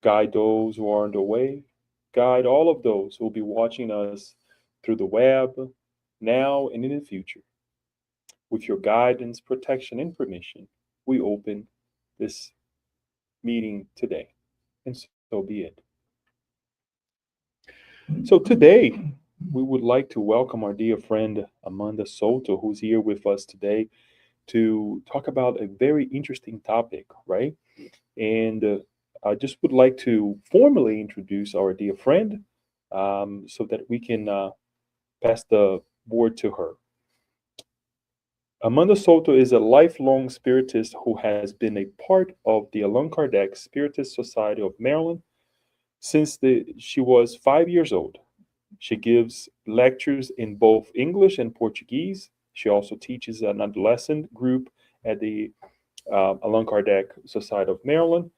guide those who are on the way, guide all of those who will be watching us through the web now and in the future. With your guidance, protection, and permission, we open this meeting today, and so be it. So today, we would like to welcome our dear friend Amanda Souto, who's here with us today to talk about a very interesting topic, right? And I just would like to formally introduce our dear friend so that we can pass the word to her. Amanda Souto is a lifelong Spiritist who has been a part of the Allan Kardec Spiritist Society of Maryland since she was 5 years old. She gives lectures in both English and Portuguese. She also teaches an adolescent group at the Allan Kardec Society of Maryland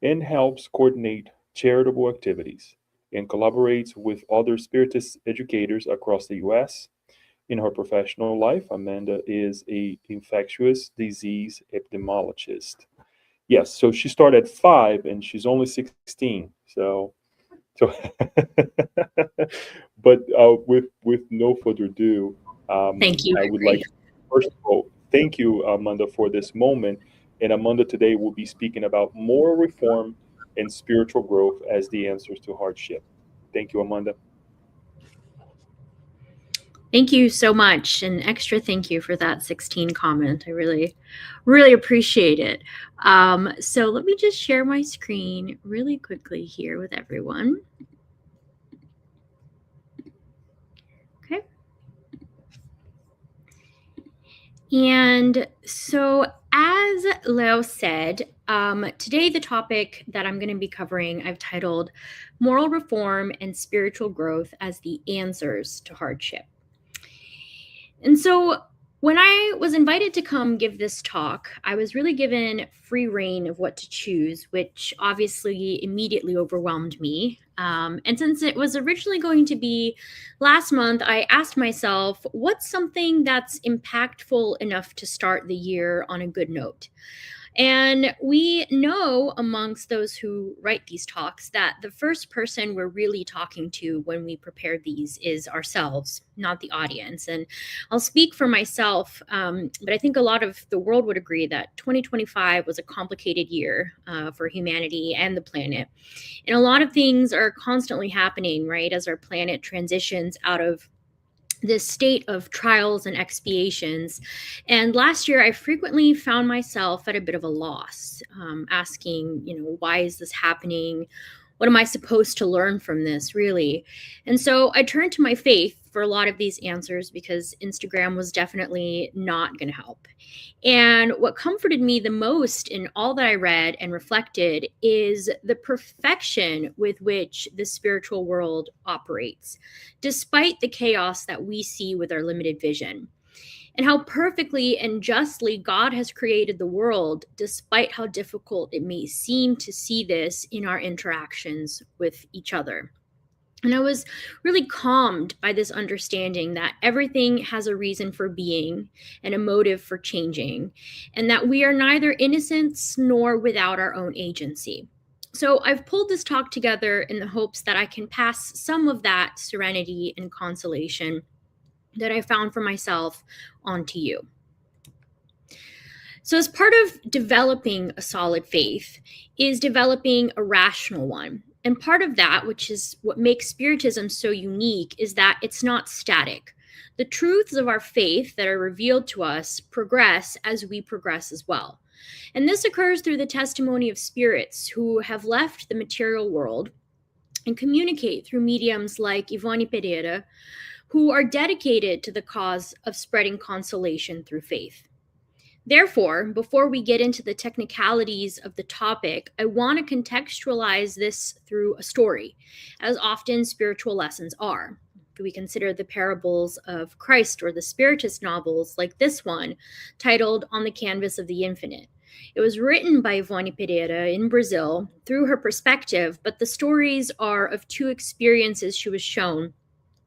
and helps coordinate charitable activities and collaborates with other Spiritist educators across the U.S. In her professional life, Amanda is a infectious disease epidemiologist. Yes, so she started at 5 and she's only 16. So but with no further ado, Thank you. I would like to, first of all, thank you, Amanda, for this moment. And Amanda today will be speaking about moral reform and spiritual growth as the answers to hardship. Thank you, Amanda. Thank you so much. An extra thank you for that 16 comment. I really, really appreciate it. So let me just share my screen really quickly here with everyone. Okay. And so, as Leo said, today the topic that I'm going to be covering, I've titled Moral Reform and Spiritual Growth as the Answers to Hardship. And so when I was invited to come give this talk, I was really given free rein of what to choose, which obviously immediately overwhelmed me. And since it was originally going to be last month, I asked myself, what's something that's impactful enough to start the year on a good note? And we know amongst those who write these talks that the first person we're really talking to when we prepare these is ourselves, not the audience. And I'll speak for myself, but I think a lot of the world would agree that 2025 was a complicated year for humanity and the planet. And a lot of things are constantly happening, right, as our planet transitions out of this state of trials and expiations. And last year, I frequently found myself at a bit of a loss, asking, why is this happening? What am I supposed to learn from this, really? And so I turned to my faith for a lot of these answers because Instagram was definitely not going to help. And what comforted me the most in all that I read and reflected is the perfection with which the spiritual world operates, despite the chaos that we see with our limited vision. And how perfectly and justly God has created the world, despite how difficult it may seem to see this in our interactions with each other. And I was really calmed by this understanding that everything has a reason for being and a motive for changing, and that we are neither innocents nor without our own agency. So I've pulled this talk together in the hopes that I can pass some of that serenity and consolation that I found for myself onto you. So as part of developing a solid faith is developing a rational one. And part of that, which is what makes Spiritism so unique, is that it's not static. The truths of our faith that are revealed to us progress as we progress as well. And this occurs through the testimony of spirits who have left the material world and communicate through mediums like Ivone Pereira, who are dedicated to the cause of spreading consolation through faith. Therefore, before we get into the technicalities of the topic, I want to contextualize this through a story, as often spiritual lessons are. If we consider the parables of Christ or the Spiritist novels like this one, titled On the Canvas of the Infinite. It was written by Ivone Pereira in Brazil through her perspective, but the stories are of two experiences she was shown,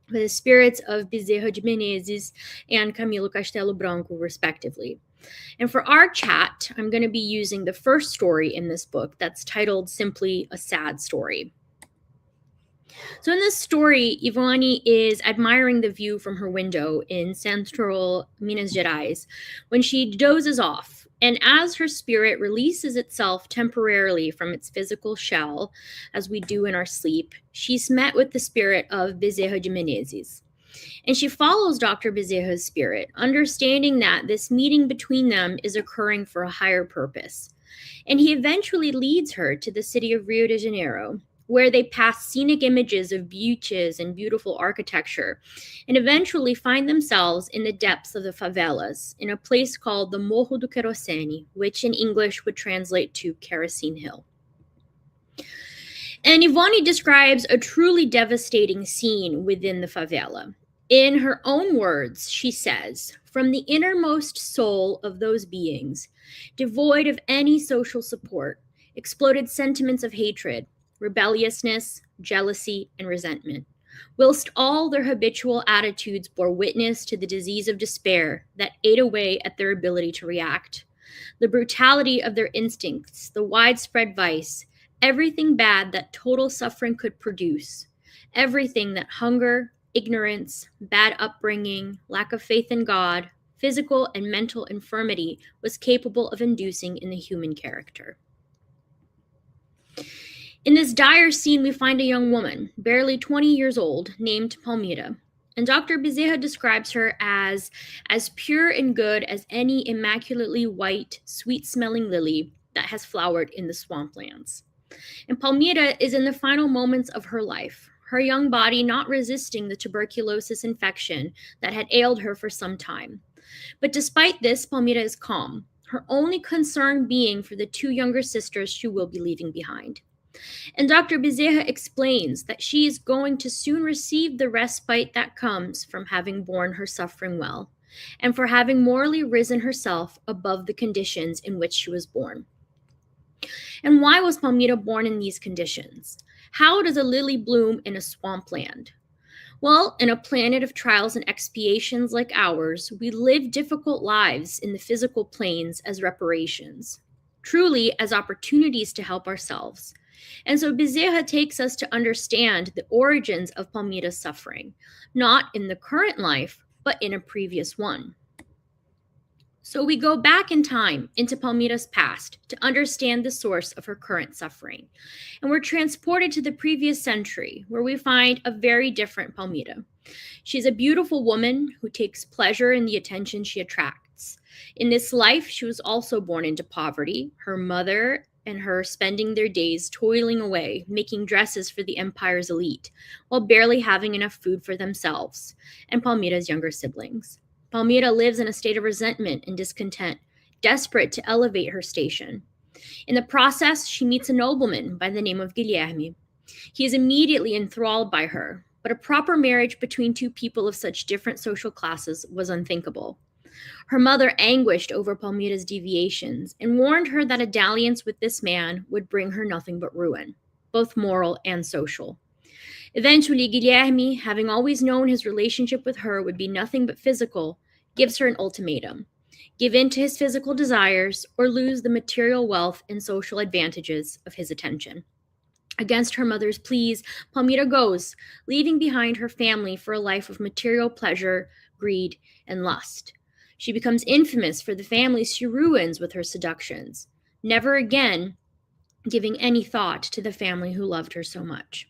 the spirits of Bezerra de Menezes and Camilo Castelo Branco, respectively. And for our chat, I'm going to be using the first story in this book that's titled simply A Sad Story. So in this story, Ivani is admiring the view from her window in central Minas Gerais when she dozes off. And as her spirit releases itself temporarily from its physical shell, as we do in our sleep, she's met with the spirit of Bezerra de Menezes. And she follows Dr. Bezerra's spirit, understanding that this meeting between them is occurring for a higher purpose. And he eventually leads her to the city of Rio de Janeiro, where they pass scenic images of beaches and beautiful architecture, and eventually find themselves in the depths of the favelas, in a place called the Morro do Querosene, which in English would translate to Kerosene Hill. And Ivani describes a truly devastating scene within the favela. In her own words, she says, "From the innermost soul of those beings, devoid of any social support, exploded sentiments of hatred, rebelliousness, jealousy, and resentment, whilst all their habitual attitudes bore witness to the disease of despair that ate away at their ability to react. The brutality of their instincts, the widespread vice, everything bad that total suffering could produce, everything that hunger, ignorance, bad upbringing, lack of faith in God, physical and mental infirmity was capable of inducing in the human character." In this dire scene, we find a young woman, barely 20 years old, named Palmira. And Dr. Bezerra describes her as pure and good as any immaculately white, sweet-smelling lily that has flowered in the swamplands. And Palmira is in the final moments of her life, her young body not resisting the tuberculosis infection that had ailed her for some time. But despite this, Palmira is calm, her only concern being for the two younger sisters she will be leaving behind. And Dr. Bezerra explains that she is going to soon receive the respite that comes from having borne her suffering well, and for having morally risen herself above the conditions in which she was born. And why was Palmira born in these conditions? How does a lily bloom in a swampland? Well, in a planet of trials and expiations like ours, we live difficult lives in the physical planes as reparations, truly as opportunities to help ourselves. And so Bezerra takes us to understand the origins of Palmira's suffering, not in the current life, but in a previous one. So we go back in time into Palmira's past to understand the source of her current suffering. And we're transported to the previous century, where we find a very different Palmira. She's a beautiful woman who takes pleasure in the attention she attracts. In this life, she was also born into poverty. Her mother and her spending their days toiling away, making dresses for the empire's elite, while barely having enough food for themselves and Palmira's younger siblings. Palmira lives in a state of resentment and discontent, desperate to elevate her station. In the process, she meets a nobleman by the name of Guilherme. He is immediately enthralled by her, but a proper marriage between two people of such different social classes was unthinkable. Her mother anguished over Palmira's deviations and warned her that a dalliance with this man would bring her nothing but ruin, both moral and social. Eventually, Guilherme, having always known his relationship with her would be nothing but physical, gives her an ultimatum: give in to his physical desires or lose the material wealth and social advantages of his attention. Against her mother's pleas, Palmira goes, leaving behind her family for a life of material pleasure, greed, and lust. She becomes infamous for the families she ruins with her seductions, never again giving any thought to the family who loved her so much.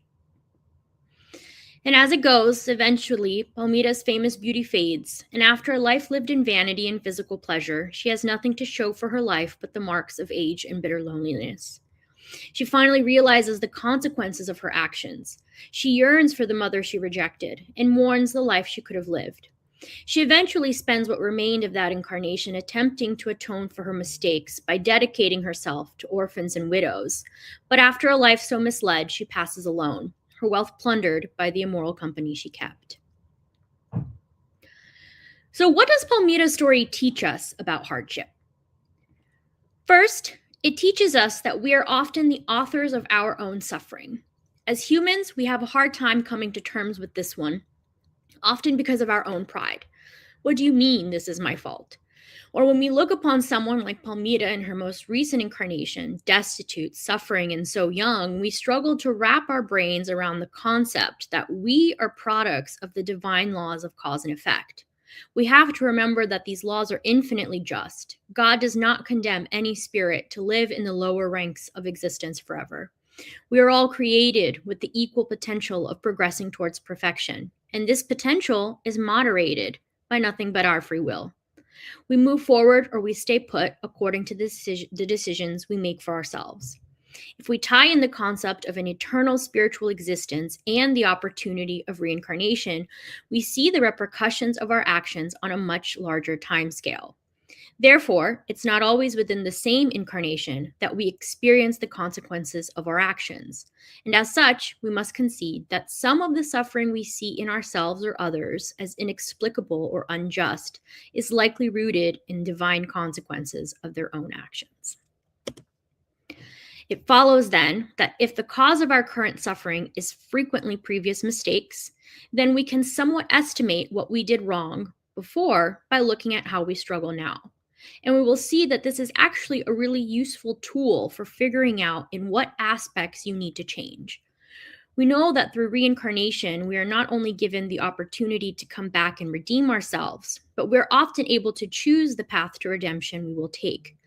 And as it goes, eventually, Palmira's famous beauty fades, and after a life lived in vanity and physical pleasure, she has nothing to show for her life but the marks of age and bitter loneliness. She finally realizes the consequences of her actions. She yearns for the mother she rejected and mourns the life she could have lived. She eventually spends what remained of that incarnation attempting to atone for her mistakes by dedicating herself to orphans and widows. But after a life so misled, she passes alone, her wealth plundered by the immoral company she kept. So what does Palmira's story teach us about hardship? First, it teaches us that we are often the authors of our own suffering. As humans, we have a hard time coming to terms with this one, often because of our own pride. What do you mean this is my fault? Or when we look upon someone like Palmira in her most recent incarnation, destitute, suffering, and so young, we struggle to wrap our brains around the concept that we are products of the divine laws of cause and effect. We have to remember that these laws are infinitely just. God does not condemn any spirit to live in the lower ranks of existence forever. We are all created with the equal potential of progressing towards perfection, and this potential is moderated by nothing but our free will. We move forward or we stay put according to the decisions we make for ourselves. If we tie in the concept of an eternal spiritual existence and the opportunity of reincarnation, we see the repercussions of our actions on a much larger time scale. Therefore, it's not always within the same incarnation that we experience the consequences of our actions. And as such, we must concede that some of the suffering we see in ourselves or others as inexplicable or unjust is likely rooted in divine consequences of their own actions. It follows then that if the cause of our current suffering is frequently previous mistakes, then we can somewhat estimate what we did wrong before by looking at how we struggle now. And we will see that this is actually a really useful tool for figuring out in what aspects you need to change. We know that through reincarnation, we are not only given the opportunity to come back and redeem ourselves, but we're often able to choose the path to redemption we will take.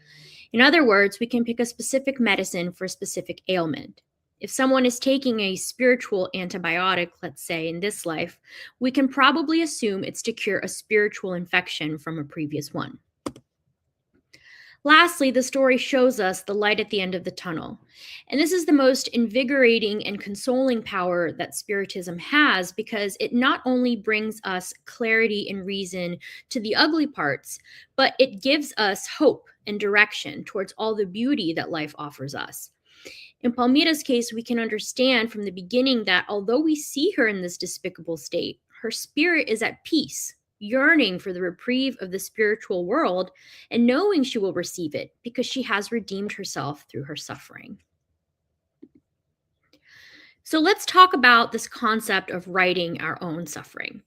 In other words, we can pick a specific medicine for a specific ailment. If someone is taking a spiritual antibiotic, let's say in this life, we can probably assume it's to cure a spiritual infection from a previous one. Lastly, the story shows us the light at the end of the tunnel. And this is the most invigorating and consoling power that Spiritism has, because it not only brings us clarity and reason to the ugly parts, but it gives us hope and direction towards all the beauty that life offers us. In Palmira's case, we can understand from the beginning that although we see her in this despicable state, her spirit is at peace, yearning for the reprieve of the spiritual world and knowing she will receive it because she has redeemed herself through her suffering. So let's talk about this concept of righting our own suffering.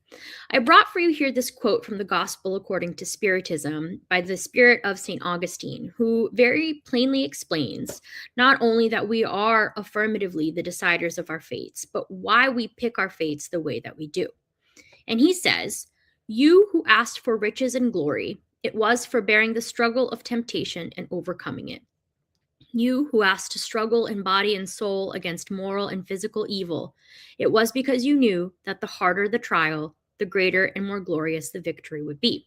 I brought for you here this quote from the Gospel according to Spiritism by the spirit of St. Augustine, who very plainly explains not only that we are affirmatively the deciders of our fates, but why we pick our fates the way that we do. And he says, "You who asked for riches and glory, it was for bearing the struggle of temptation and overcoming it. You who asked to struggle in body and soul against moral and physical evil, it was because you knew that the harder the trial, the greater and more glorious the victory would be."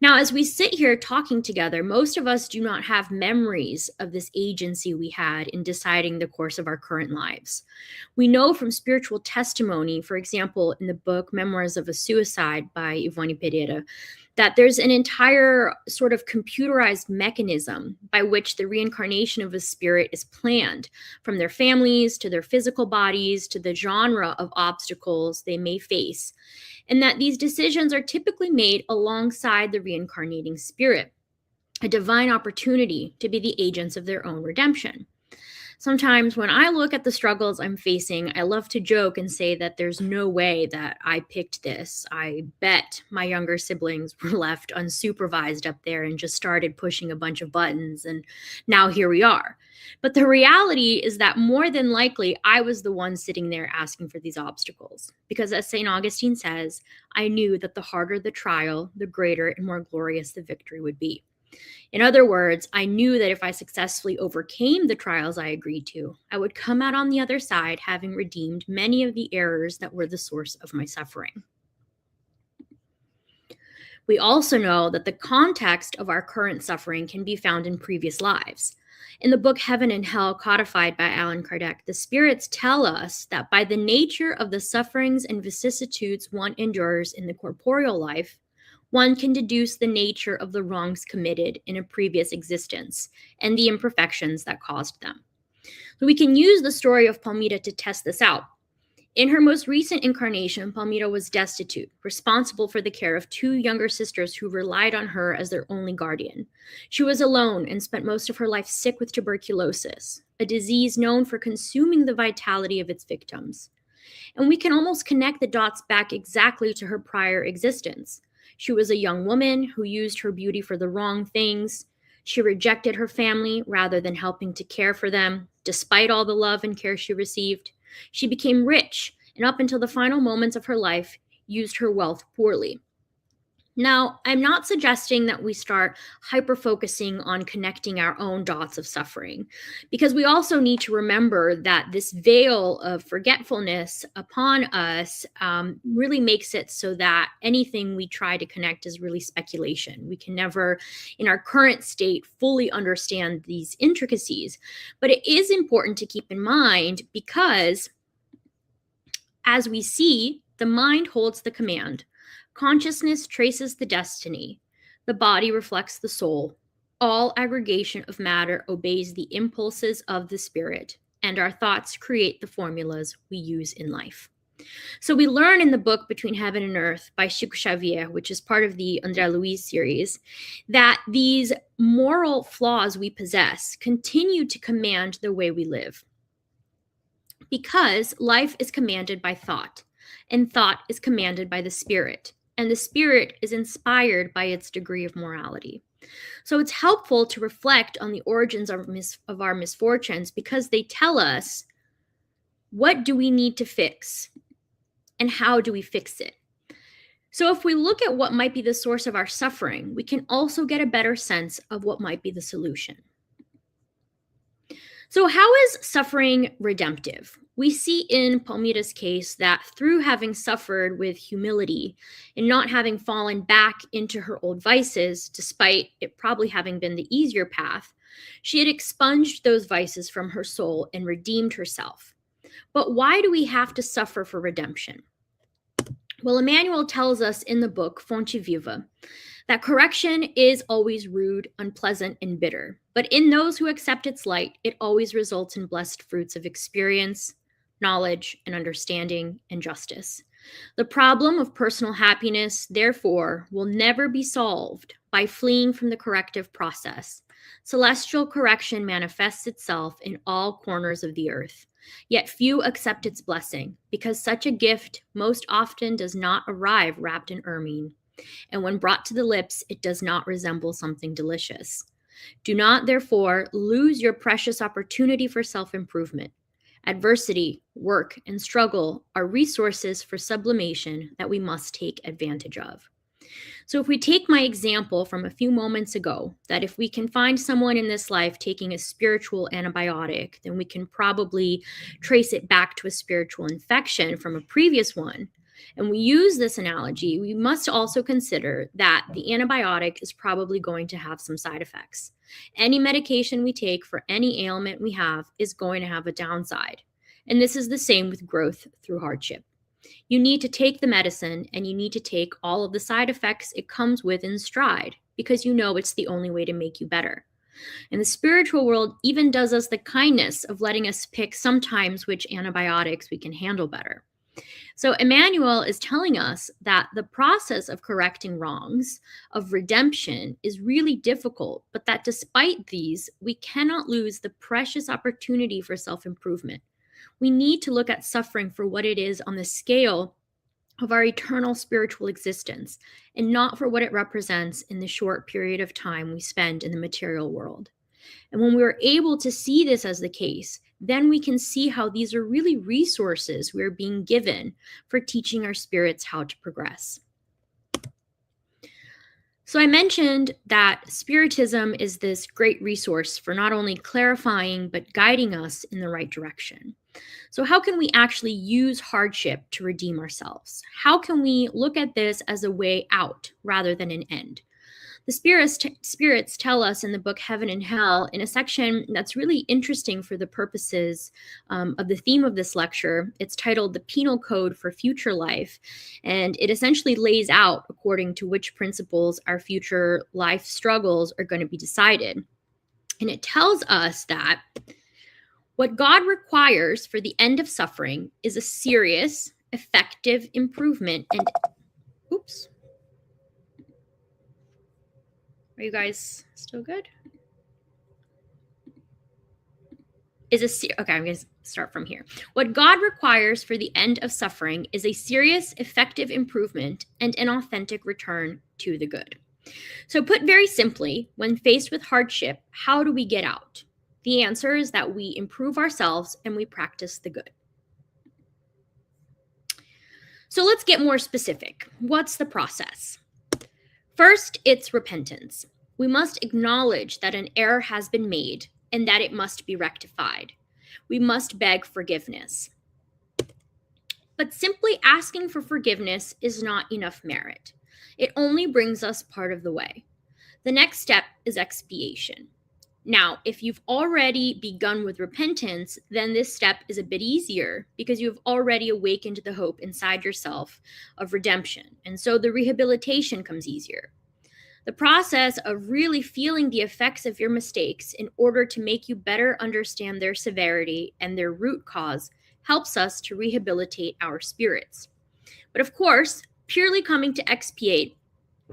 Now, as we sit here talking together, most of us do not have memories of this agency we had in deciding the course of our current lives. We know from spiritual testimony, for example, in the book Memoirs of a Suicide by Ivone Pereira, that there's an entire sort of computerized mechanism by which the reincarnation of a spirit is planned, from their families to their physical bodies to the genre of obstacles they may face, and that these decisions are typically made alongside the reincarnating spirit, a divine opportunity to be the agents of their own redemption. Sometimes when I look at the struggles I'm facing, I love to joke and say that there's no way that I picked this. I bet my younger siblings were left unsupervised up there and just started pushing a bunch of buttons, and now here we are. But the reality is that more than likely, I was the one sitting there asking for these obstacles. Because as St. Augustine says, I knew that the harder the trial, the greater and more glorious the victory would be. In other words, I knew that if I successfully overcame the trials I agreed to, I would come out on the other side having redeemed many of the errors that were the source of my suffering. We also know that the context of our current suffering can be found in previous lives. In the book Heaven and Hell, codified by Allan Kardec, the spirits tell us that by the nature of the sufferings and vicissitudes one endures in the corporeal life, one can deduce the nature of the wrongs committed in a previous existence and the imperfections that caused them. So we can use the story of Palmira to test this out. In her most recent incarnation, Palmira was destitute, responsible for the care of two younger sisters who relied on her as their only guardian. She was alone and spent most of her life sick with tuberculosis, a disease known for consuming the vitality of its victims. And we can almost connect the dots back exactly to her prior existence. She was a young woman who used her beauty for the wrong things. She rejected her family rather than helping to care for them, despite all the love and care she received. She became rich, and up until the final moments of her life, used her wealth poorly. Now, I'm not suggesting that we start hyper-focusing on connecting our own dots of suffering, because we also need to remember that this veil of forgetfulness upon us really makes it so that anything we try to connect is really speculation. We can never, in our current state, fully understand these intricacies. But it is important to keep in mind because, as we see, the mind holds the command. Consciousness traces the destiny. The body reflects the soul. All aggregation of matter obeys the impulses of the spirit, and our thoughts create the formulas we use in life. So we learn in the book Between Heaven and Earth by Chico Xavier, which is part of the André Luiz series, that these moral flaws we possess continue to command the way we live. Because life is commanded by thought, and thought is commanded by the spirit, and the spirit is inspired by its degree of morality. So it's helpful to reflect on the origins of our misfortunes because they tell us, what do we need to fix and how do we fix it? So if we look at what might be the source of our suffering, we can also get a better sense of what might be the solution. So how is suffering redemptive? We see in Palmira's case that through having suffered with humility and not having fallen back into her old vices, despite it probably having been the easier path, she had expunged those vices from her soul and redeemed herself. But why do we have to suffer for redemption? Well, Emmanuel tells us in the book Fonte Viva that correction is always rude, unpleasant, and bitter. But in those who accept its light, it always results in blessed fruits of experience, knowledge, and understanding, and justice. The problem of personal happiness, therefore, will never be solved by fleeing from the corrective process. Celestial correction manifests itself in all corners of the earth. Yet few accept its blessing, because such a gift most often does not arrive wrapped in ermine. And when brought to the lips, it does not resemble something delicious. Do not, therefore, lose your precious opportunity for self-improvement. Adversity, work, and struggle are resources for sublimation that we must take advantage of. So if we take my example from a few moments ago, that if we can find someone in this life taking a spiritual antibiotic, then we can probably trace it back to a spiritual infection from a previous one. And we use this analogy, we must also consider that the antibiotic is probably going to have some side effects. Any medication we take for any ailment we have is going to have a downside. And this is the same with growth through hardship. You need to take the medicine and you need to take all of the side effects it comes with in stride because you know it's the only way to make you better. And the spiritual world even does us the kindness of letting us pick sometimes which antibiotics we can handle better. So Emmanuel is telling us that the process of correcting wrongs, of redemption, is really difficult, but that despite these, we cannot lose the precious opportunity for self-improvement. We need to look at suffering for what it is on the scale of our eternal spiritual existence, and not for what it represents in the short period of time we spend in the material world. And when we're able to see this as the case, then we can see how these are really resources we're being given for teaching our spirits how to progress. So I mentioned that Spiritism is this great resource for not only clarifying, but guiding us in the right direction. So how can we actually use hardship to redeem ourselves? How can we look at this as a way out rather than an end? The spirits tell us in the book Heaven and Hell, in a section that's really interesting for the purposes of the theme of this lecture. It's titled The Penal Code for Future Life, and it essentially lays out according to which principles our future life struggles are going to be decided. And it tells us that what God requires for the end of suffering is a serious, effective improvement and oops. Are you guys still good? Okay, I'm start from here. What God requires for the end of suffering is a serious, effective improvement and an authentic return to the good. So, put very simply, when faced with hardship, how do we get out? The answer is that we improve ourselves and we practice the good. So, let's get more specific. What's the process? First, it's repentance. We must acknowledge that an error has been made and that it must be rectified. We must beg forgiveness. But simply asking for forgiveness is not enough merit. It only brings us part of the way. The next step is expiation. Now, if you've already begun with repentance, then this step is a bit easier because you've already awakened the hope inside yourself of redemption. And so the rehabilitation comes easier. The process of really feeling the effects of your mistakes in order to make you better understand their severity and their root cause helps us to rehabilitate our spirits. But of course, purely coming to expiate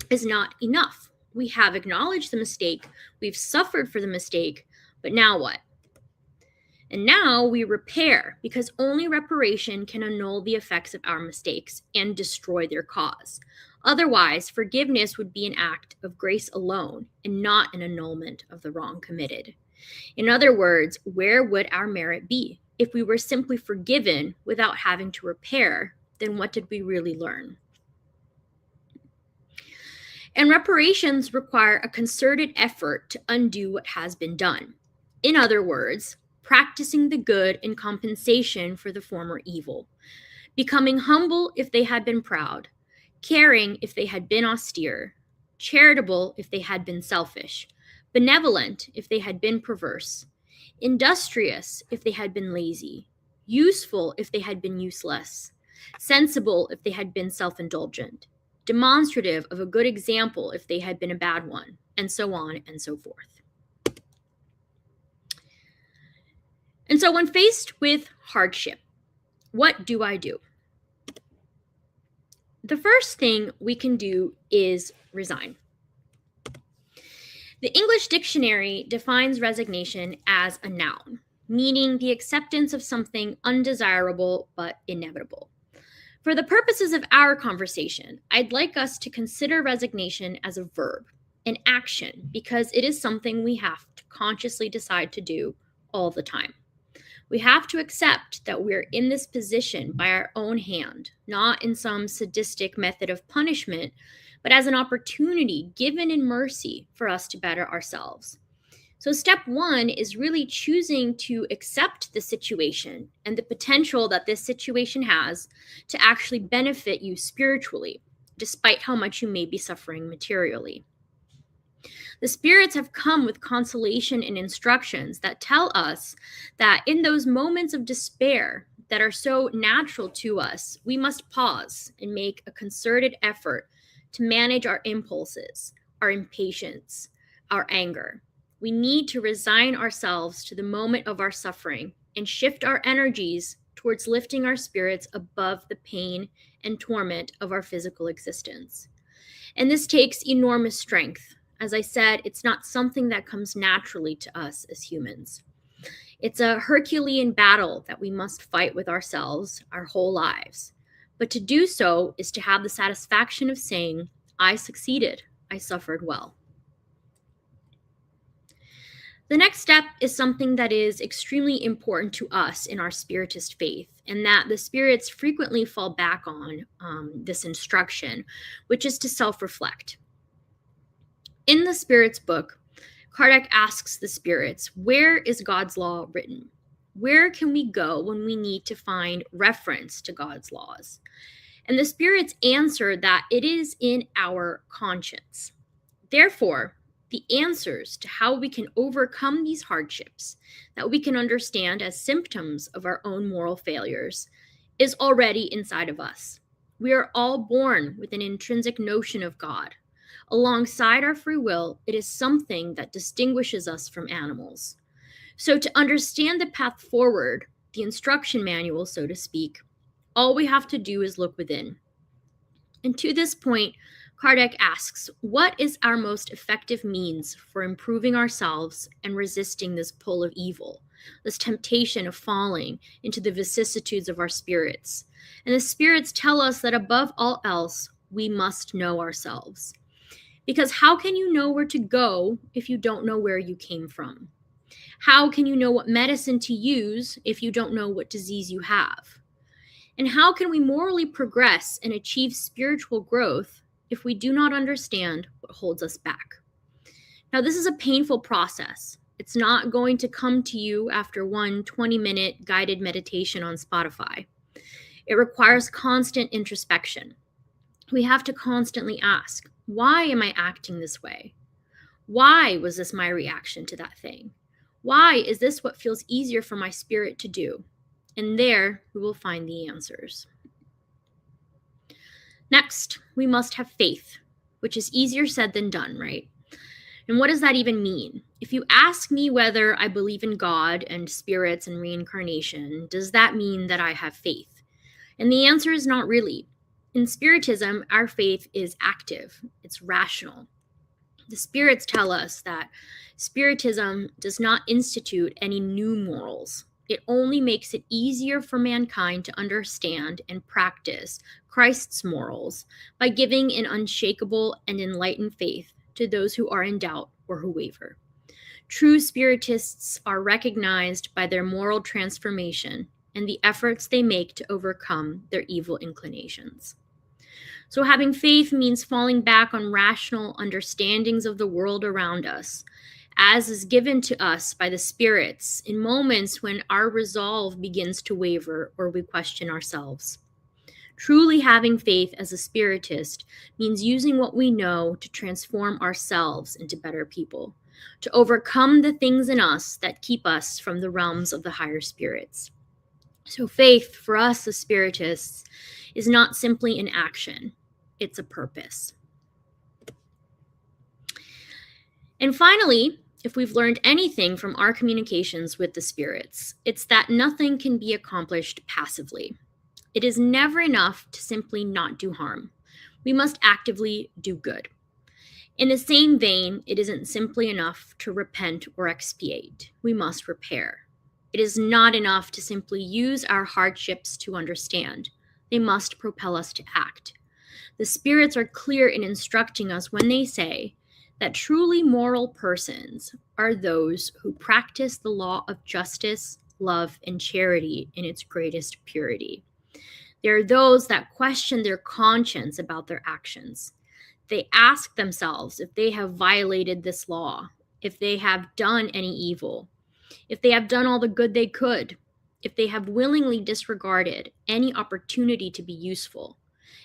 is not enough. We have acknowledged the mistake, we've suffered for the mistake, but now what? And now we repair, because only reparation can annul the effects of our mistakes and destroy their cause. Otherwise, forgiveness would be an act of grace alone and not an annulment of the wrong committed. In other words, where would our merit be? If we were simply forgiven without having to repair, then what did we really learn? And reparations require a concerted effort to undo what has been done. In other words, practicing the good in compensation for the former evil, becoming humble if they had been proud, caring if they had been austere, charitable if they had been selfish, benevolent if they had been perverse, industrious if they had been lazy, useful if they had been useless, sensible if they had been self-indulgent, demonstrative of a good example if they had been a bad one, and so on and so forth. And so when faced with hardship, what do I do? The first thing we can do is resign. The English dictionary defines resignation as a noun, meaning the acceptance of something undesirable but inevitable. For the purposes of our conversation, I'd like us to consider resignation as a verb, an action, because it is something we have to consciously decide to do all the time. We have to accept that we're in this position by our own hand, not in some sadistic method of punishment, but as an opportunity given in mercy for us to better ourselves. So step one is really choosing to accept the situation and the potential that this situation has to actually benefit you spiritually, despite how much you may be suffering materially. The spirits have come with consolation and instructions that tell us that in those moments of despair that are so natural to us, we must pause and make a concerted effort to manage our impulses, our impatience, our anger. We need to resign ourselves to the moment of our suffering and shift our energies towards lifting our spirits above the pain and torment of our physical existence. And this takes enormous strength. As I said, it's not something that comes naturally to us as humans. It's a Herculean battle that we must fight with ourselves our whole lives. But to do so is to have the satisfaction of saying, I succeeded, I suffered well. The next step is something that is extremely important to us in our Spiritist faith, and that the spirits frequently fall back on this instruction, which is to self-reflect. In the Spirit's book, Kardec asks the spirits, where is God's law written? Where can we go when we need to find reference to God's laws? And the spirits answer that it is in our conscience. Therefore, the answers to how we can overcome these hardships that we can understand as symptoms of our own moral failures is already inside of us. We are all born with an intrinsic notion of God. Alongside our free will, it is something that distinguishes us from animals. So to understand the path forward, the instruction manual, so to speak, all we have to do is look within. And to this point, Kardec asks, what is our most effective means for improving ourselves and resisting this pull of evil? this temptation of falling into the vicissitudes of our spirits. And the spirits tell us that above all else, we must know ourselves. Because how can you know where to go if you don't know where you came from? How can you know what medicine to use if you don't know what disease you have? And how can we morally progress and achieve spiritual growth if we do not understand what holds us back? Now, this is a painful process. It's not going to come to you after one 20-minute guided meditation on Spotify. It requires constant introspection. We have to constantly ask, why am I acting this way? Why was this my reaction to that thing? Why is this what feels easier for my spirit to do? And there we will find the answers. Next, we must have faith, which is easier said than done, right? And what does that even mean? If you ask me whether I believe in God and spirits and reincarnation, does that mean that I have faith? And the answer is not really. In Spiritism, our faith is active, it's rational. The spirits tell us that Spiritism does not institute any new morals. It only makes it easier for mankind to understand and practice Christ's morals by giving an unshakable and enlightened faith to those who are in doubt or who waver. True Spiritists are recognized by their moral transformation and the efforts they make to overcome their evil inclinations. So having faith means falling back on rational understandings of the world around us, as is given to us by the spirits in moments when our resolve begins to waver or we question ourselves. Truly having faith as a spiritist means using what we know to transform ourselves into better people, to overcome the things in us that keep us from the realms of the higher spirits. So faith for us as spiritists is not simply an action, it's a purpose. And finally, if we've learned anything from our communications with the spirits, it's that nothing can be accomplished passively. It is never enough to simply not do harm. We must actively do good. In the same vein, it isn't simply enough to repent or expiate. We must repair. It is not enough to simply use our hardships to understand. They must propel us to act. The spirits are clear in instructing us when they say that truly moral persons are those who practice the law of justice, love, and charity in its greatest purity. They are those that question their conscience about their actions. They ask themselves if they have violated this law, if they have done any evil, if they have done all the good they could, if they have willingly disregarded any opportunity to be useful,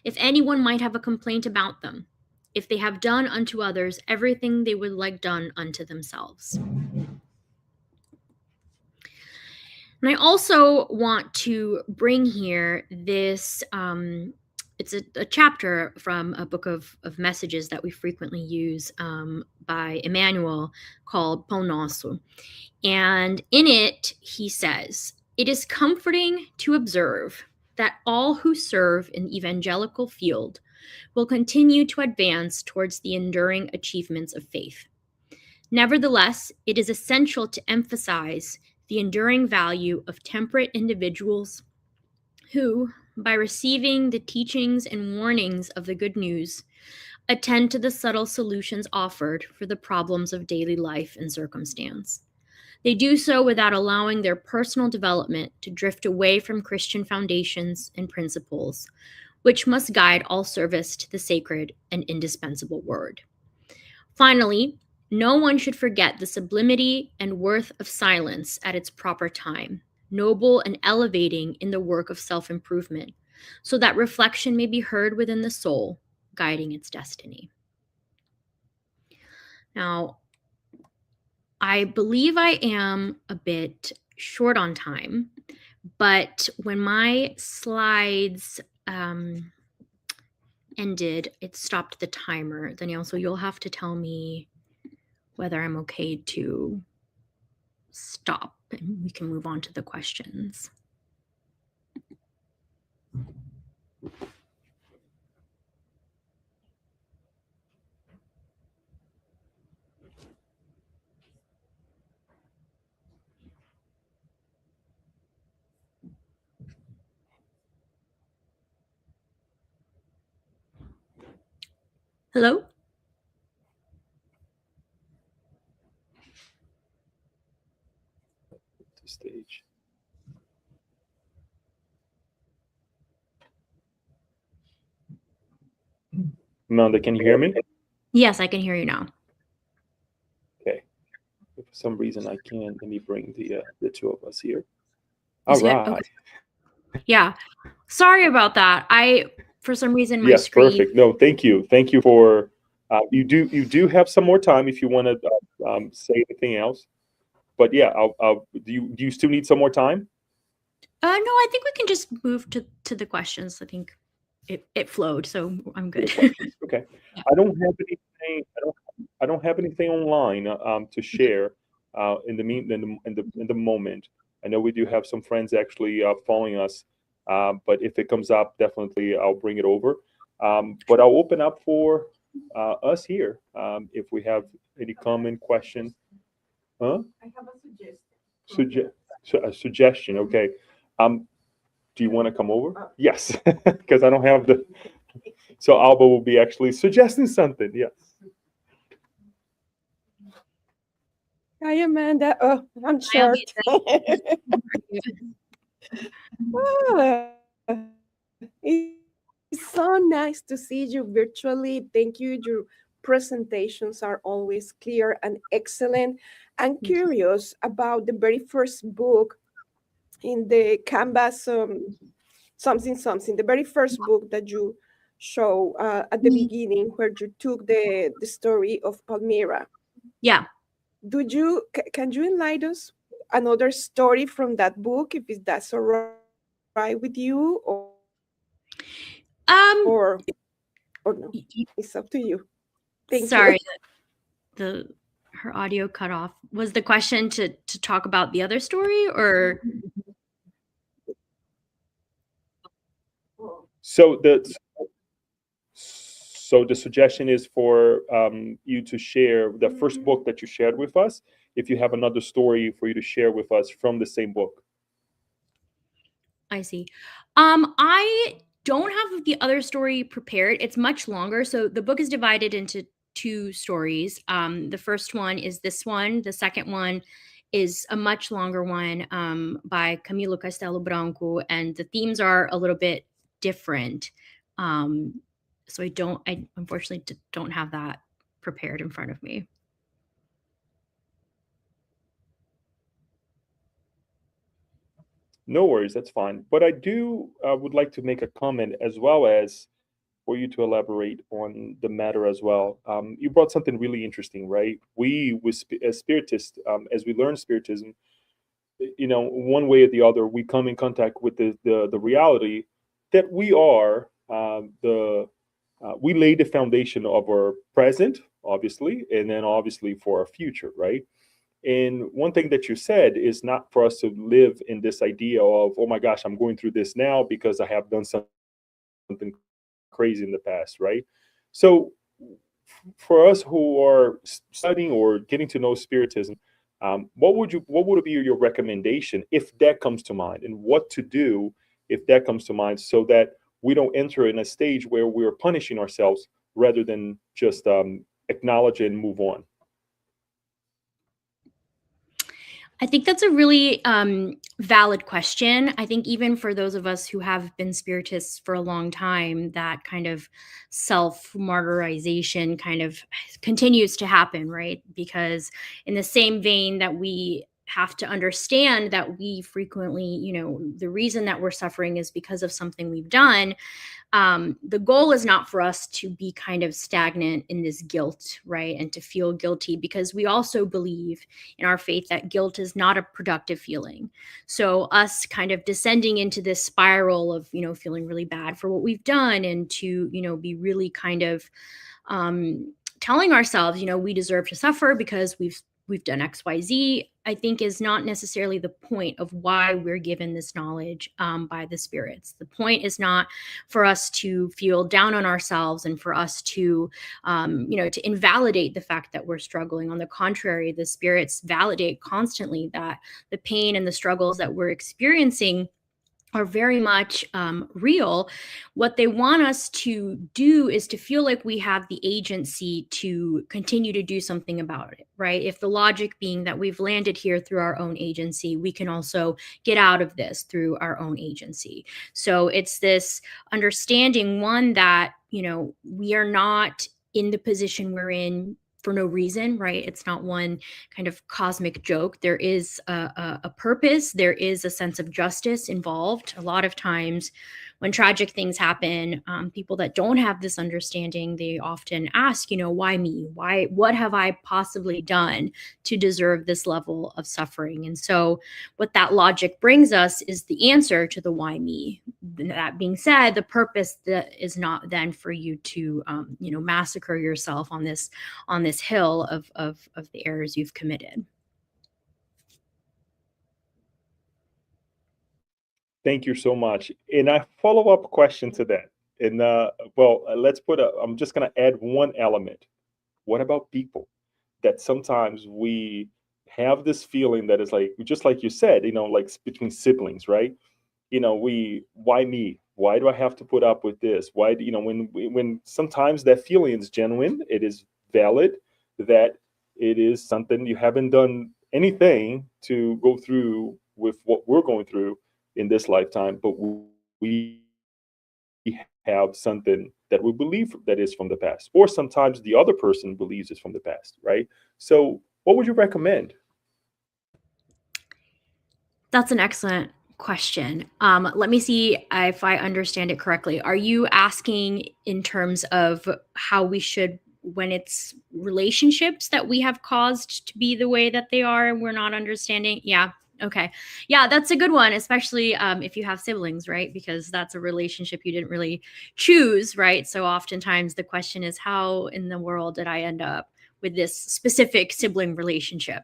if anyone might have a complaint about them, if they have done unto others everything they would like done unto themselves. And I also want to bring here this, it's a chapter from a book of messages that we frequently use by Emmanuel called Pão Nosso. And in it, he says, "It is comforting to observe that all who serve in the evangelical field will continue to advance towards the enduring achievements of faith. Nevertheless, it is essential to emphasize the enduring value of temperate individuals who, by receiving the teachings and warnings of the good news, attend to the subtle solutions offered for the problems of daily life and circumstance. They do so without allowing their personal development to drift away from Christian foundations and principles, which must guide all service to the sacred and indispensable word. Finally, no one should forget the sublimity and worth of silence at its proper time, noble and elevating in the work of self-improvement, so that reflection may be heard within the soul, guiding its destiny." Now, I believe I am a bit short on time, but when my slides ended, it stopped the timer. Danielle, so you'll have to tell me whether I'm okay to stop and we can move on to the questions. Hello? To stage. Amanda, can you hear me? Yes, I can hear you now. Okay. For some reason I can't. Let me bring the two of us here. You All see it? right. Okay. Yeah. Sorry about that. For some reason, my Yes, screen. perfect. No, thank you. Thank you for. You do have some more time if you want to say anything else. But yeah, do you still need some more time? No, I think we can just move to the questions. I think it flowed, so I'm good. Okay. Yeah. I don't have anything. I don't have anything online to share in the in the moment. I know we do have some friends actually following us, but if it comes up, definitely I'll bring it over. But I'll open up for us here if we have any comment, question. Huh? I have a suggestion. A suggestion. Okay. Do you want to come over? Yes, because I don't have the. So Alba will be actually suggesting something. Yes. Hi, Amanda. Oh, I'm short. It's so nice to see you virtually. Thank you. Your presentations are always clear and excellent. I'm curious about the very first book in the Canvas, something, the very first book that you show at the beginning, where you took the story of Palmira. Yeah. Can you enlighten us another story from that book, if that's all right with you, Um. or no? It's up to you. Thank you. Sorry, her audio cut off. Was the question to talk about the other story, or? So the suggestion is for you to share the first book that you shared with us. If you have another story for you to share with us from the same book. I see. I don't have the other story prepared. It's much longer. So the book is divided into two stories. The first one is this one. The second one is a much longer one by Camilo Castelo Branco, and the themes are a little bit different. So I unfortunately don't have that prepared in front of me. No worries, that's fine. But I do would like to make a comment as well as for you to elaborate on the matter as well. You brought something really interesting, right? We, as Spiritists, as we learn Spiritism, one way or the other, we come in contact with the reality that we are we lay the foundation of our present, obviously, and then obviously for our future, right? And one thing that you said is not for us to live in this idea of, oh my gosh, I'm going through this now because I have done something crazy in the past, right? So for us who are studying or getting to know Spiritism, what would be your recommendation if that comes to mind, and what to do if that comes to mind, so that we don't enter in a stage where we're punishing ourselves rather than just acknowledge and move on? I think that's a really valid question. I think even for those of us who have been spiritists for a long time, that kind of self-martyrization kind of continues to happen, right? Because in the same vein that we have to understand that we frequently, the reason that we're suffering is because of something we've done. The goal is not for us to be kind of stagnant in this guilt, right? And to feel guilty, because we also believe in our faith that guilt is not a productive feeling. So us kind of descending into this spiral of, feeling really bad for what we've done, and to, be really kind of telling ourselves, we deserve to suffer because we've done XYZ, I think is not necessarily the point of why we're given this knowledge by the spirits. The point is not for us to feel down on ourselves and for us to, to invalidate the fact that we're struggling. On the contrary, the spirits validate constantly that the pain and the struggles that we're experiencing are very much real, what they want us to do is to feel like we have the agency to continue to do something about it, right? If the logic being that we've landed here through our own agency, we can also get out of this through our own agency. So it's this understanding, one, that, we are not in the position we're in for no reason, right? It's not one kind of cosmic joke. There is a purpose. There is a sense of justice involved. A lot of times when tragic things happen, people that don't have this understanding, they often ask, why me? What have I possibly done to deserve this level of suffering? And so what that logic brings us is the answer to the why me. That being said, the purpose that is not then for you to, massacre yourself on this hill of the errors you've committed. Thank you so much. And a follow-up question to that. And I'm just going to add one element. What about people that sometimes we have this feeling that is like, just like you said, like between siblings, right? Why me? Why do I have to put up with this? Why, when sometimes that feeling is genuine, it is valid, that it is something you haven't done anything to go through with what we're going through in this lifetime, but we have something that we believe that is from the past, or sometimes the other person believes it's from the past, right? So what would you recommend? That's an excellent question. Let me see if I understand it correctly. Are you asking in terms of how we should, when it's relationships that we have caused to be the way that they are and we're not understanding? Yeah. Okay. Yeah, that's a good one, especially if you have siblings, right? Because that's a relationship you didn't really choose, right? So oftentimes the question is, how in the world did I end up with this specific sibling relationship?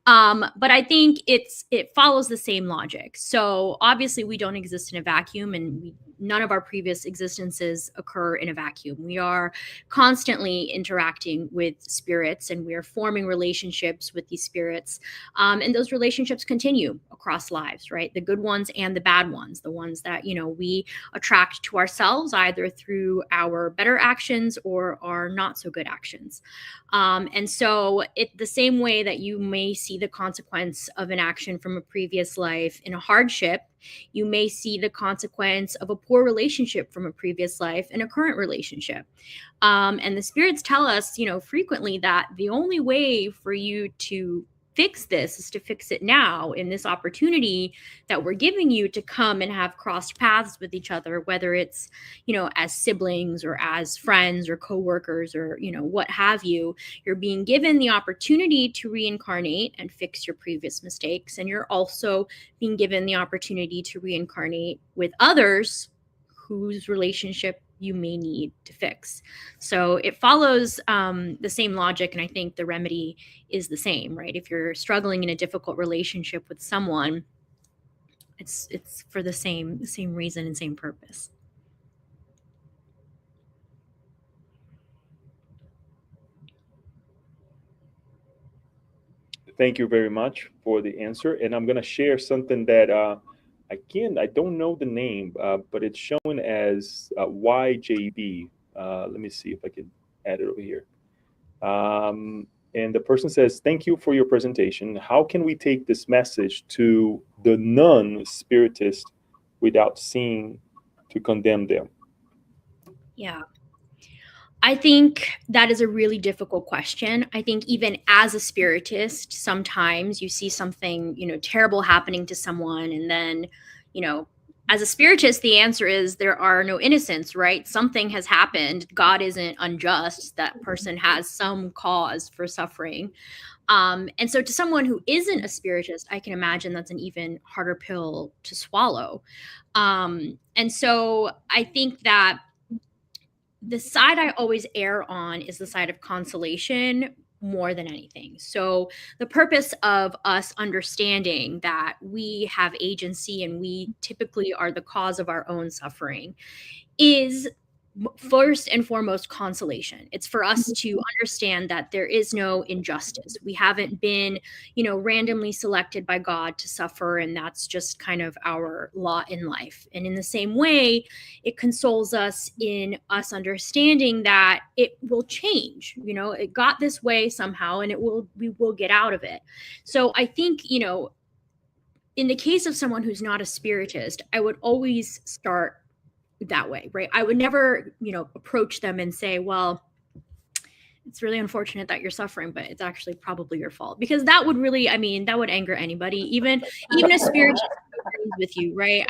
But I think it follows the same logic. So obviously we don't exist in a vacuum, and none of our previous existences occur in a vacuum. We are constantly interacting with spirits, and we are forming relationships with these spirits. And those relationships continue across lives, right? The good ones and the bad ones, the ones that, we attract to ourselves either through our better actions or our not so good actions. And so the same way that you may see the consequence of an action from a previous life in a hardship, you may see the consequence of a poor relationship from a previous life in a current relationship. And the spirits tell us, frequently that the only way for you to fix this is to fix it now, in this opportunity that we're giving you to come and have crossed paths with each other, whether it's, as siblings or as friends or coworkers or, what have you. You're being given the opportunity to reincarnate and fix your previous mistakes. And you're also being given the opportunity to reincarnate with others whose relationship you may need to fix. So it follows the same logic, and I think the remedy is the same, right? If you're struggling in a difficult relationship with someone, it's for the same reason and same purpose. Thank you very much for the answer. And I'm going to share something that, again, I don't know the name, but it's shown as YJB. Let me see if I can add it over here. And the person says, thank you for your presentation. How can we take this message to the non-spiritist without seeming to condemn them? Yeah. I think that is a really difficult question. I think even as a spiritist, sometimes you see something, terrible happening to someone, and then, as a spiritist, the answer is there are no innocents, right? Something has happened. God isn't unjust. That person has some cause for suffering. And so to someone who isn't a spiritist, I can imagine that's an even harder pill to swallow. And so I think that the side I always err on is the side of consolation more than anything. So the purpose of us understanding that we have agency and we typically are the cause of our own suffering is first and foremost consolation. It's for us to understand that there is no injustice. We haven't been, randomly selected by God to suffer, and that's just kind of our lot in life. And in the same way, it consoles us in us understanding that it will change. It got this way somehow, and we will get out of it. So I think, in the case of someone who's not a spiritist, I would always start that way, right? I would never, approach them and say, well, it's really unfortunate that you're suffering, but it's actually probably your fault, because that would really, that would anger anybody, even a spiritist with you, right?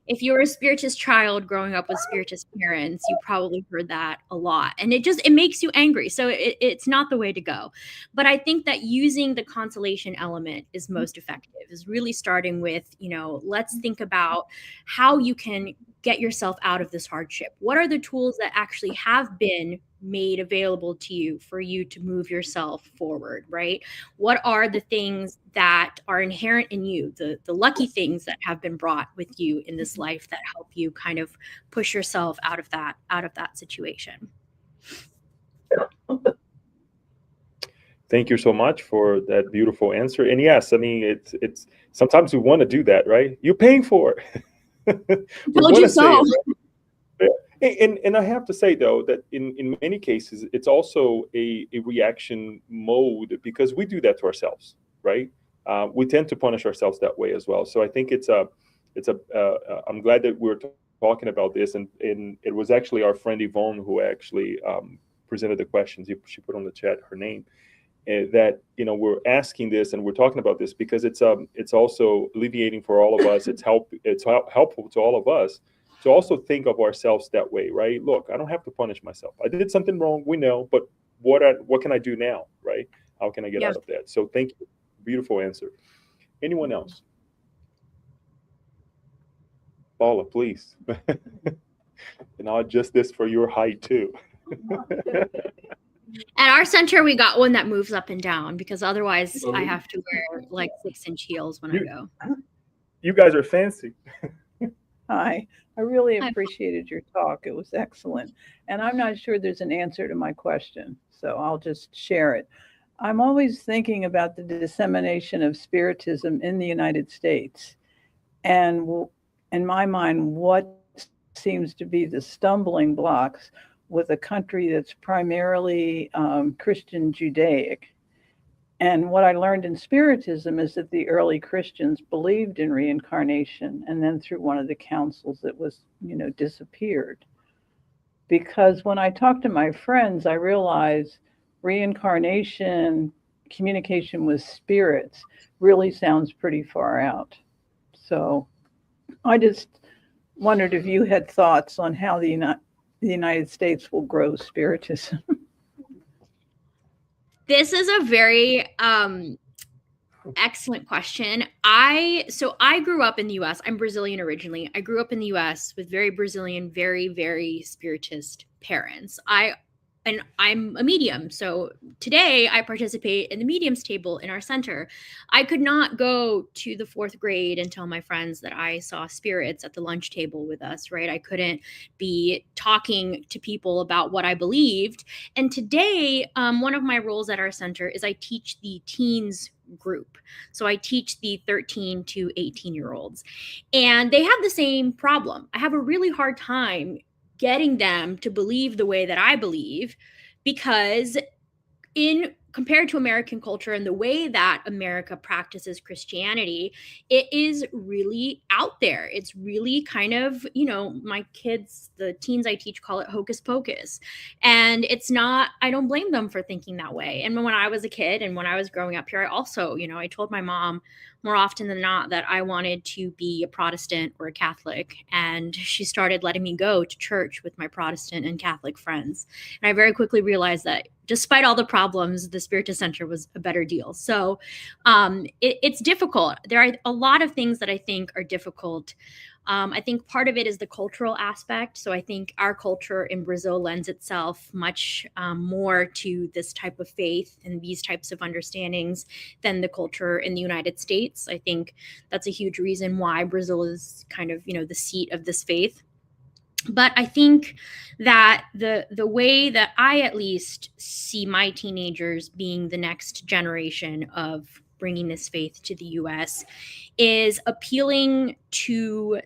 If you're a spiritist child growing up with spiritist parents, you probably heard that a lot, and it makes you angry. So it's not the way to go. But I think that using the consolation element is most effective, is really starting with, let's think about how you can get yourself out of this hardship. What are the tools that actually have been made available to you for you to move yourself forward, right? What are the things that are inherent in you, the lucky things that have been brought with you in this life that help you kind of push yourself out of that situation? Thank you so much for that beautiful answer. And yes, it's sometimes we want to do that, right? You're paying for it. Told you so. And I have to say, though, that in many cases, it's also a reaction mode, because we do that to ourselves, right? We tend to punish ourselves that way as well. So I think I'm glad that we're talking about this. And it was actually our friend Yvonne who actually presented the questions. She put on the chat her name. That we're asking this and we're talking about this because it's also alleviating for all of us. It's helpful to all of us to also think of ourselves that way, right? Look, I don't have to punish myself. I did something wrong, we know, but what can I do now, right? How can I get out of that? So thank you. Beautiful answer. Anyone else? Paula, please. And I'll adjust this for your height too. At our center, we got one that moves up and down, because otherwise I have to wear like 6-inch heels when I go. You guys are fancy. Hi, I really appreciated your talk. It was excellent. And I'm not sure there's an answer to my question, so I'll just share it. I'm always thinking about the dissemination of Spiritism in the United States. And in my mind, what seems to be the stumbling blocks with a country that's primarily Christian Judaic. And what I learned in Spiritism is that the early Christians believed in reincarnation, and then through one of the councils it was, disappeared. Because when I talk to my friends, I realize reincarnation, communication with spirits really sounds pretty far out. So I just wondered if you had thoughts on how the United States will grow Spiritism. This is a very excellent question. So I grew up in the US. I'm Brazilian originally. I grew up in the US with very Brazilian, very, very Spiritist parents. And I'm a medium. So today I participate in the mediums table in our center. I could not go to the 4th grade and tell my friends that I saw spirits at the lunch table with us, right? I couldn't be talking to people about what I believed. And today, one of my roles at our center is I teach the teens group. So I teach the 13 to 18-year-olds. And they have the same problem. I have a really hard time getting them to believe the way that I believe, because compared to American culture and the way that America practices Christianity, it is really out there. It's really kind of, my kids, the teens I teach, call it hocus pocus. And it's not, I don't blame them for thinking that way. And when I was a kid and when I was growing up here, I also, I told my mom more often than not that I wanted to be a Protestant or a Catholic. And she started letting me go to church with my Protestant and Catholic friends. And I very quickly realized that despite all the problems, the Spiritist Center was a better deal. So it's difficult. There are a lot of things that I think are difficult. I think part of it is the cultural aspect. So I think our culture in Brazil lends itself much more to this type of faith and these types of understandings than the culture in the United States. I think that's a huge reason why Brazil is kind of, the seat of this faith. But I think that the way that I at least see my teenagers being the next generation of bringing this faith to the U.S. is appealing to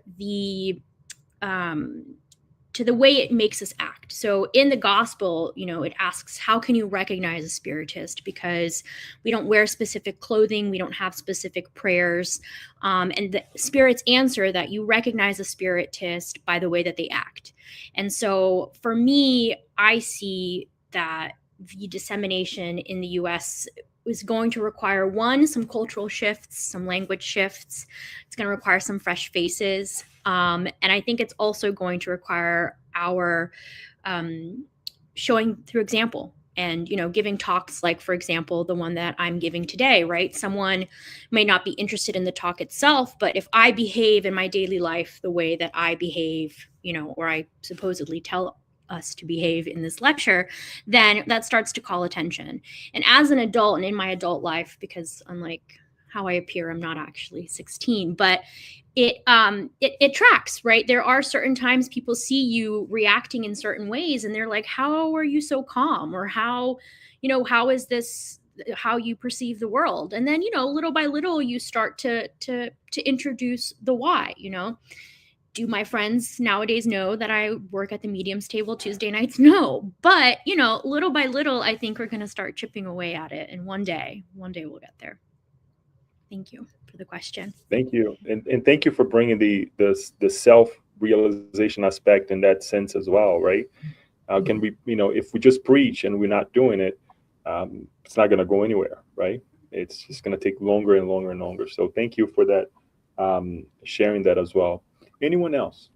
the way it makes us act. So in the gospel, it asks, how can you recognize a spiritist? Because we don't wear specific clothing, we don't have specific prayers. And the spirits answer that you recognize a spiritist by the way that they act. And so for me, I see that the dissemination in the US is going to require, one, some cultural shifts, some language shifts. It's going to require some fresh faces. And I think it's also going to require our showing through example and, giving talks like, for example, the one that I'm giving today, right? Someone may not be interested in the talk itself, but if I behave in my daily life the way that I behave, or I supposedly tell us to behave in this lecture, then that starts to call attention. And as an adult and in my adult life, because unlike how I appear, I'm not actually 16, but it tracks, right? There are certain times people see you reacting in certain ways and they're like, how are you so calm? Or how is this how you perceive the world? And then, little by little, you start to introduce the why, Do my friends nowadays know that I work at the mediums table Tuesday nights? No. But, little by little, I think we're going to start chipping away at it. And one day we'll get there. Thank you for the question. Thank you. And thank you for bringing the self-realization aspect in that sense as well, right? Can we, if we just preach and we're not doing it, it's not going to go anywhere, right? It's just going to take longer and longer and longer. So thank you for that, sharing that as well. Anyone else?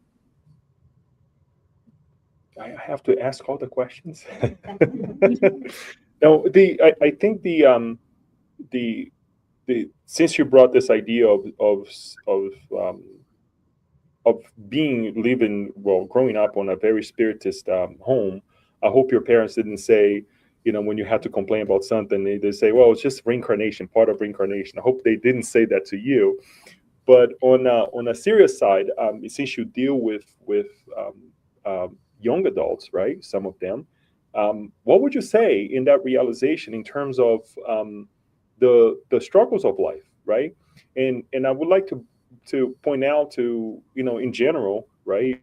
I have to ask all the questions. No, I think the since you brought this idea of growing up on a very spiritist home, I hope your parents didn't say, when you had to complain about something, they say, well, it's just reincarnation, part of reincarnation. I hope they didn't say that to you. But on a serious side, since you deal with young adults, right? Some of them, what would you say in that realization in terms of the struggles of life, right? And I would like to point out to, in general, right?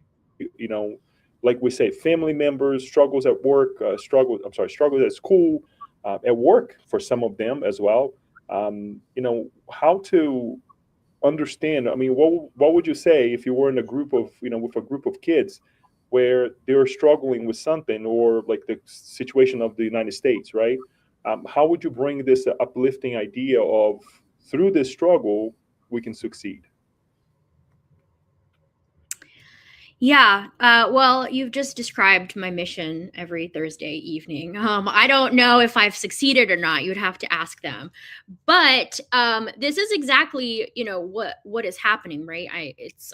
Like we say, family members, struggles at work, struggles at school, at work for some of them as well. How to understand. I mean, what would you say if you were in a group of, with a group of kids where they're struggling with something, or like the situation of the United States, right? How would you bring this uplifting idea of through this struggle, we can succeed? Yeah, well, you've just described my mission every Thursday evening. I don't know if I've succeeded or not. You'd have to ask them. But this is exactly, what is happening, right?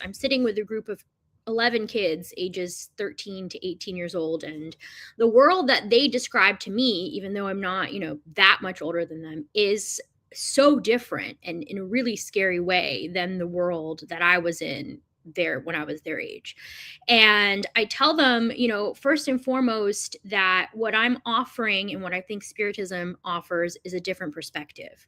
I'm sitting with a group of 11 kids, ages 13 to 18 years old, and the world that they describe to me, even though I'm not, that much older than them, is so different and in a really scary way than the world that I was in there when I was their age. And I tell them, first and foremost, that what I'm offering and what I think Spiritism offers is a different perspective.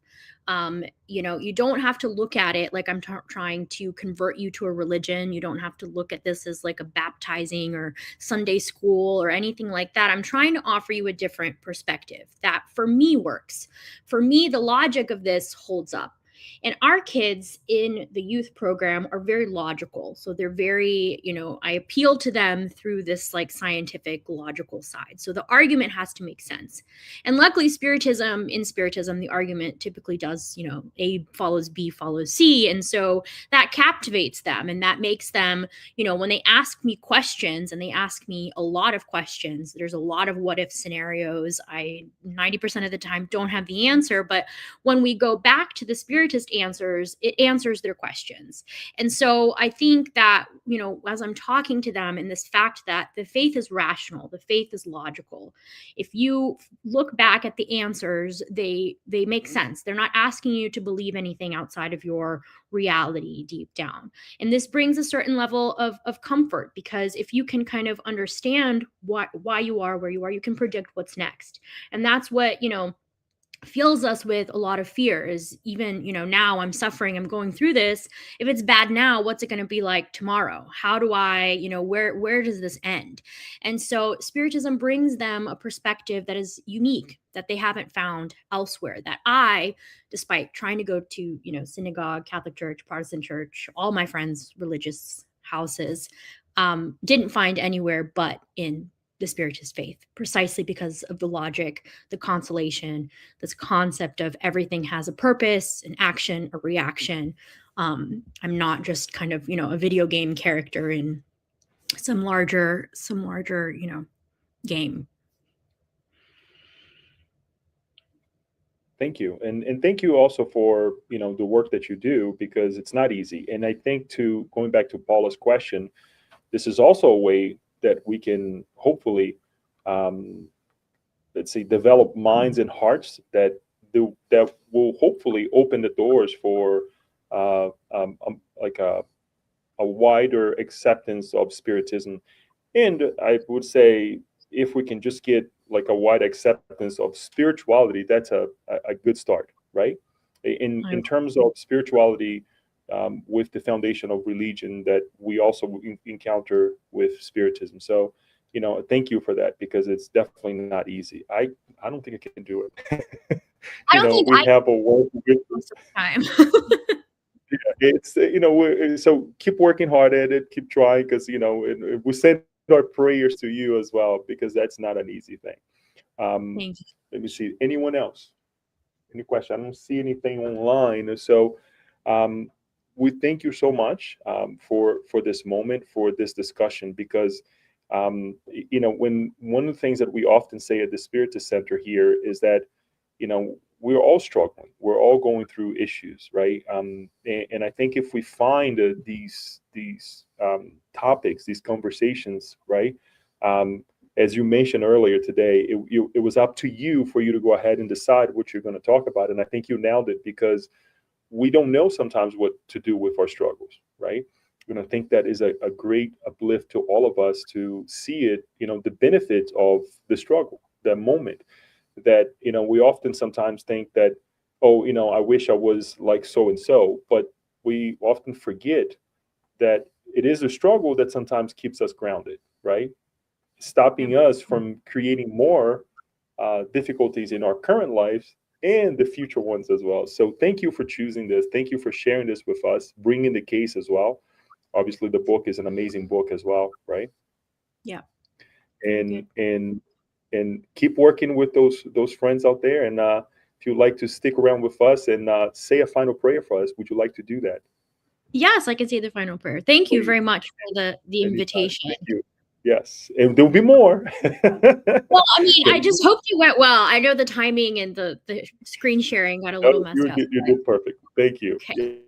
You don't have to look at it like I'm trying to convert you to a religion. You don't have to look at this as like a baptizing or Sunday school or anything like that. I'm trying to offer you a different perspective that for me works. For me, the logic of this holds up. And our kids in the youth program are very logical. So they're very, I appeal to them through this like scientific, logical side. So the argument has to make sense. And luckily, in Spiritism, the argument typically does, A follows B follows C. And so that captivates them. And that makes them, when they ask me questions, and they ask me a lot of questions, there's a lot of what if scenarios. I 90% of the time don't have the answer. But when we go back to the Spiritism Spiritist answers, it answers their questions. And so I think that, as I'm talking to them, and this fact that the faith is rational, the faith is logical. If you look back at the answers, they make sense. They're not asking you to believe anything outside of your reality deep down. And this brings a certain level of comfort, because if you can kind of understand why you are where you are, you can predict what's next. And that's what, fills us with a lot of fear. Is even, now I'm suffering, I'm going through this. If it's bad now, what's it going to be like tomorrow? How do I, where does this end? And so Spiritism brings them a perspective that is unique, that they haven't found elsewhere, that I, despite trying to go to, synagogue, Catholic Church, Protestant church, all my friends' religious houses, didn't find anywhere but in the Spiritist faith, precisely because of the logic, the consolation, this concept of everything has a purpose, an action, a reaction. I'm not just kind of, a video game character in some larger, game. Thank you. And thank you also for, the work that you do, because it's not easy. And I think, going back to Paula's question, this is also a way that we can hopefully, develop minds and hearts that will hopefully open the doors for like a wider acceptance of Spiritism. And I would say, if we can just get like a wide acceptance of spirituality, that's a good start, right? In terms of spirituality, with the foundation of religion that we also encounter with Spiritism. So, thank you for that, because it's definitely not easy. I don't think I can do it. I don't think we have a work most of the time. Yeah, it's so keep working hard at it, keep trying, because we send our prayers to you as well, because that's not an easy thing. Thank you. Let me see. Anyone else? Any question? I don't see anything online. So we thank you so much for this moment, for this discussion, because when one of the things that we often say at the Spiritist Center here is that we're all struggling, we're all going through issues, right? And I think if we find these topics, these conversations, right? As you mentioned earlier today, it was up to you for you to go ahead and decide what you're going to talk about, and I think you nailed it, because we don't know sometimes what to do with our struggles, right? I think that is a great uplift to all of us to see it, the benefits of the struggle, that moment, that, we often sometimes think that, oh, I wish I was like so-and-so, but we often forget that it is a struggle that sometimes keeps us grounded, right? Stopping us from creating more difficulties in our current lives and the future ones as well. So thank you for choosing this. Thank you for sharing this with us, bringing the case as well. Obviously, the book is an amazing book as well, right? Yeah. And keep working with those friends out there. And if you'd like to stick around with us and say a final prayer for us, would you like to do that? Yes, I can say the final prayer. Thank you very much for the invitation. Thank you. Yes, and there'll be more. Well, I mean, I just hope you went well. I know the timing and the screen sharing got a little messed up. You did perfect. Thank you. Okay.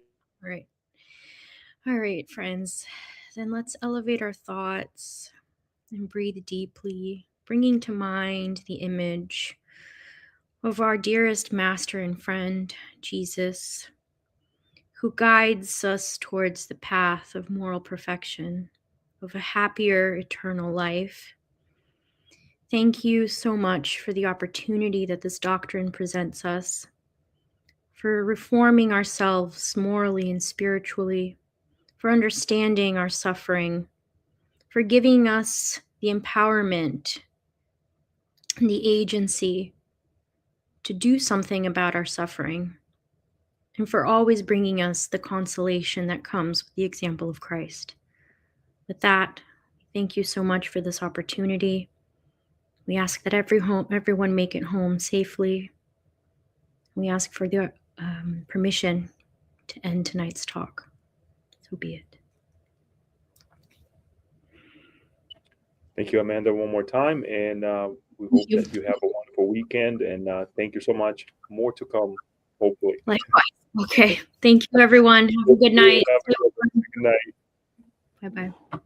All right, friends. Then let's elevate our thoughts and breathe deeply, bringing to mind the image of our dearest master and friend, Jesus, who guides us towards the path of moral perfection, of a happier eternal life. Thank you so much for the opportunity that this doctrine presents us, for reforming ourselves morally and spiritually, for understanding our suffering, for giving us the empowerment and the agency to do something about our suffering, and for always bringing us the consolation that comes with the example of Christ. With that, thank you so much for this opportunity. We ask that everyone make it home safely. We ask for the permission to end tonight's talk. So be it. Thank you, Amanda, one more time. And we hope that you have a wonderful weekend. And thank you so much. More to come, hopefully. Likewise. Okay. Thank you, everyone. Have a good night. Have a good night. Bye-bye.